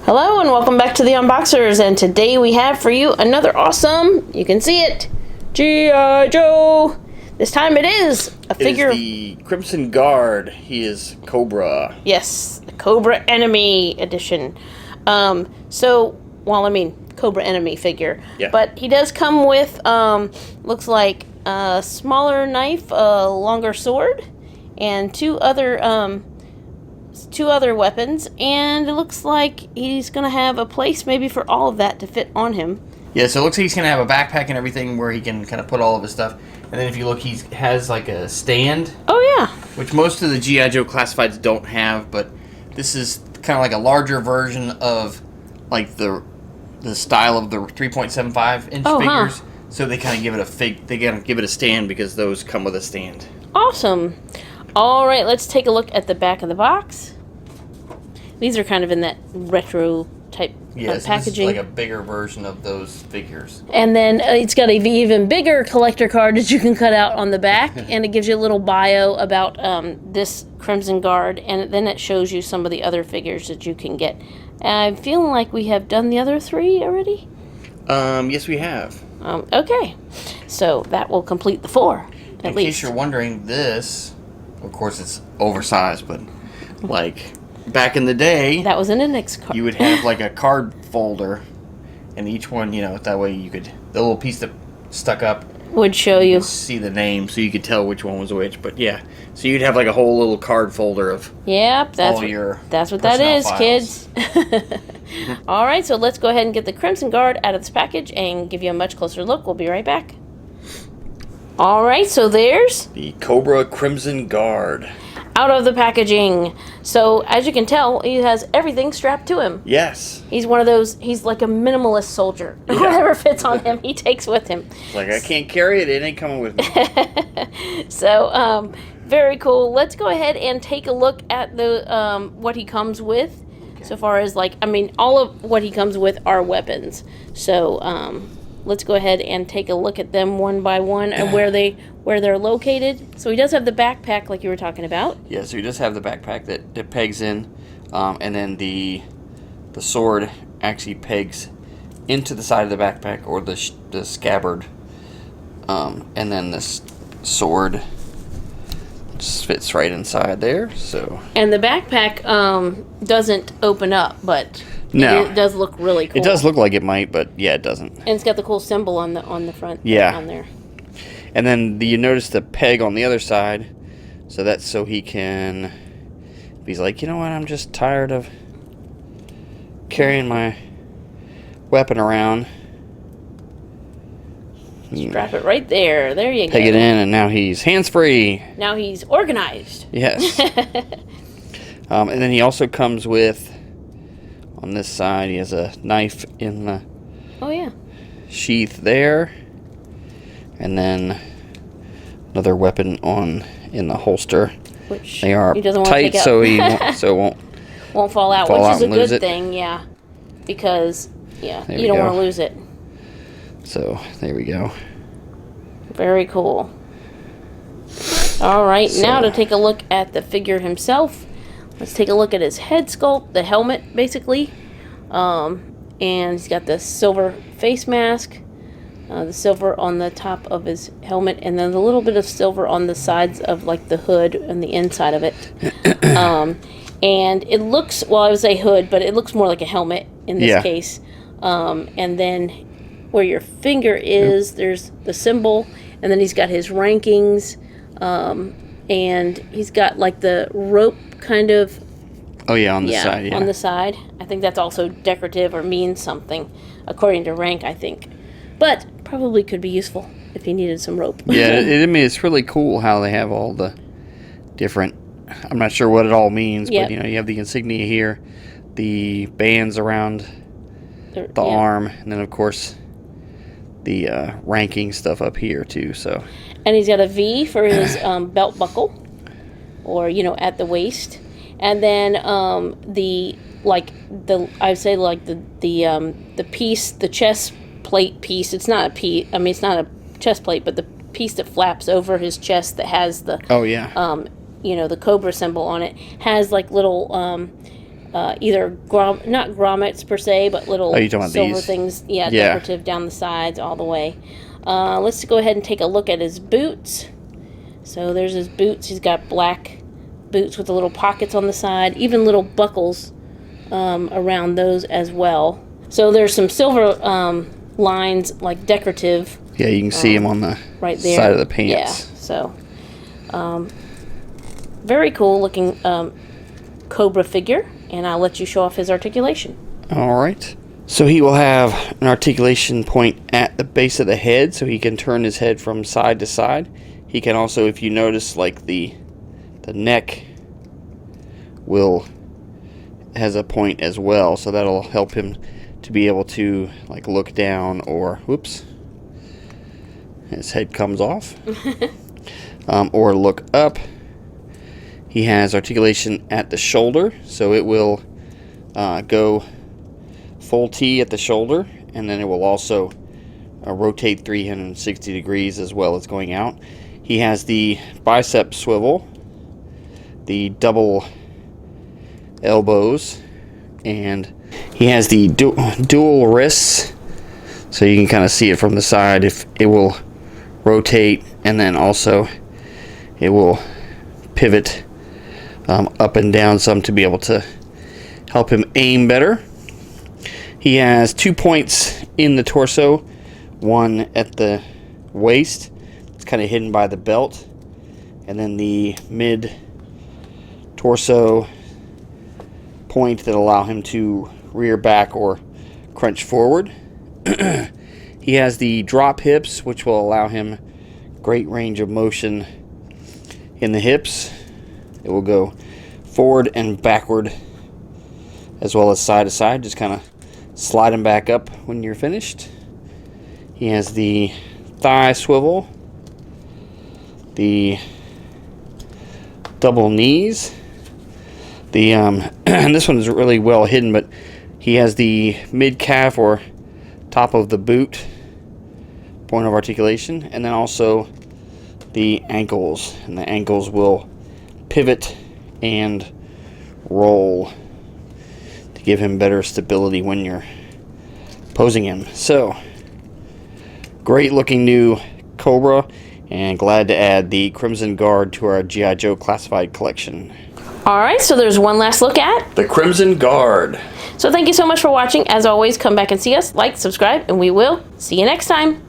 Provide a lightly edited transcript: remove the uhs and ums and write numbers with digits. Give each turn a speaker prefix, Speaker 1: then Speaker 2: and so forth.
Speaker 1: Hello and welcome back to the Unboxers, and today we have for you another awesome, you can see it, G.I. Joe. This time it is a figure.
Speaker 2: It is the Crimson Guard. He is Cobra.
Speaker 1: Yes, the Cobra Enemy Edition. Cobra Enemy figure.
Speaker 2: Yeah.
Speaker 1: But he does come with, looks like a smaller knife, a longer sword, and two other weapons, and it looks like he's gonna have a place maybe for all of that to fit on him.
Speaker 2: Yeah, so it looks like he's gonna have a backpack and everything where he can kind of put all of his stuff. And then if you look, he has like a stand.
Speaker 1: Oh yeah.
Speaker 2: Which most of the G.I. Joe classifieds don't have, but this is kind of like a larger version of like the style of the 3.75 inch figures. So they kind of give it a stand because those come with a stand.
Speaker 1: Awesome. All right, let's take a look at the back of the box. These are kind of in that retro type packaging.
Speaker 2: This is like a bigger version of those figures.
Speaker 1: And then it's got an even bigger collector card that you can cut out on the back, and it gives you a little bio about this Crimson Guard, and then it shows you some of the other figures that you can get. I'm feeling like we have done the other three already.
Speaker 2: Yes, we have.
Speaker 1: Okay, so that will complete the four.
Speaker 2: In case you're wondering, this, of course, it's oversized, but like back in the day,
Speaker 1: that was an index card.
Speaker 2: You would have like a card folder, and each one, that way you could, the little piece that stuck up
Speaker 1: would show you
Speaker 2: see the name, so you could tell which one was which. But yeah, so you'd have like a whole little card folder of that's what that is, files. Kids. All right, so let's go ahead and get the Crimson Guard out of this package and give you a much closer look. We'll be right back. All right, so there's the Cobra Crimson Guard
Speaker 1: out of the packaging. So as you can tell, he has everything strapped to him.
Speaker 2: Yes.
Speaker 1: He's one of those, he's like a minimalist soldier. Yeah. Whatever fits on him, he takes with him.
Speaker 2: Like, I can't carry it, it ain't coming with me.
Speaker 1: So, very cool. Let's go ahead and take a look at the what he comes with. Okay. So far as all of what he comes with are weapons. So, let's go ahead and take a look at them one by one and where they're located. So he does have the backpack like you were talking about.
Speaker 2: Yeah, so he does have the backpack that pegs in, and then the sword actually pegs into the side of the backpack, or the scabbard, and then this sword just fits right inside there. So. And
Speaker 1: the backpack doesn't open up, but.
Speaker 2: No.
Speaker 1: It does look really cool.
Speaker 2: It does look like it might, but yeah, it doesn't.
Speaker 1: And it's got the cool symbol on the front.
Speaker 2: Yeah.
Speaker 1: On there.
Speaker 2: And then you notice the peg on the other side, so that's so he can. If he's like, you know what, I'm just tired of carrying my weapon around.
Speaker 1: Strap it right there. There you go.
Speaker 2: Peg it in, and now he's hands-free.
Speaker 1: Now he's organized.
Speaker 2: Yes. And then he also comes with. On this side, he has a knife in the sheath there, and then another weapon in the holster.
Speaker 1: Which
Speaker 2: they are tight, so he
Speaker 1: won't fall out, which is a good thing, yeah, because you don't want to lose it.
Speaker 2: So there we go.
Speaker 1: Very cool. All right, now to take a look at the figure himself. Let's take a look at his head sculpt, the helmet, basically. And he's got the silver face mask, the silver on the top of his helmet, and then a little bit of silver on the sides of, like, the hood and the inside of it. And it looks, well, I would say hood, but it looks more like a helmet in this case. And then where your finger is, there's the symbol, and then he's got his rankings, and he's got, like, the rope kind of
Speaker 2: on the side.
Speaker 1: On the side. I think that's also decorative or means something according to rank, I think, but probably could be useful if you needed some rope.
Speaker 2: Yeah, I mean, it's really cool how they have all the different, I'm not sure what it all means, but you have the insignia here, the bands around the arm, and then of course the ranking stuff up here too. So,
Speaker 1: and he's got a V for his belt buckle, or at the waist, and then the piece, the chest plate piece. It's not a piece. I mean, it's not a chest plate, but the piece that flaps over his chest that has the the Cobra symbol on it has like little either not grommets per se, but little silver
Speaker 2: these?
Speaker 1: things. Yeah, decorative down the sides all the way. Let's go ahead and take a look at his boots. So there's his boots. He's got black boots with the little pockets on the side, even little buckles around those as well. So there's some silver lines, like decorative.
Speaker 2: Yeah, you can see him on the
Speaker 1: right there.
Speaker 2: Side of the pants.
Speaker 1: Yeah, so very cool looking Cobra figure, and I'll let you show off his articulation.
Speaker 2: All right. So he will have an articulation point at the base of the head, so he can turn his head from side to side. He can also, if you notice, like the neck has a point as well, so that'll help him to be able to like look down, or whoops, his head comes off, or look up. He has articulation at the shoulder, so it will go full T at the shoulder, and then it will also rotate 360 degrees as well as going out. He has the bicep swivel, the double elbows, and he has the dual wrists, so you can kind of see it from the side. If it will rotate, and then also it will pivot up and down some to be able to help him aim better. He has 2 points in the torso, one at the waist, it's kind of hidden by the belt, and then the mid torso point that allow him to rear back or crunch forward. He has the drop hips, which will allow him great range of motion in the hips. It will go forward and backward as well as side to side. Just kind of slide him back up when you're finished. He has the thigh swivel, the double knees, the and this one is really well hidden, but he has the mid calf or top of the boot point of articulation, and then also the ankles, and the ankles will pivot and roll to give him better stability when you're posing him. So great looking new Cobra, and glad to add the Crimson Guard to our G.I. Joe classified collection.
Speaker 1: Alright, so there's one last look at
Speaker 2: the Crimson Guard.
Speaker 1: So thank you so much for watching. As always, come back and see us, like, subscribe, and we will see you next time.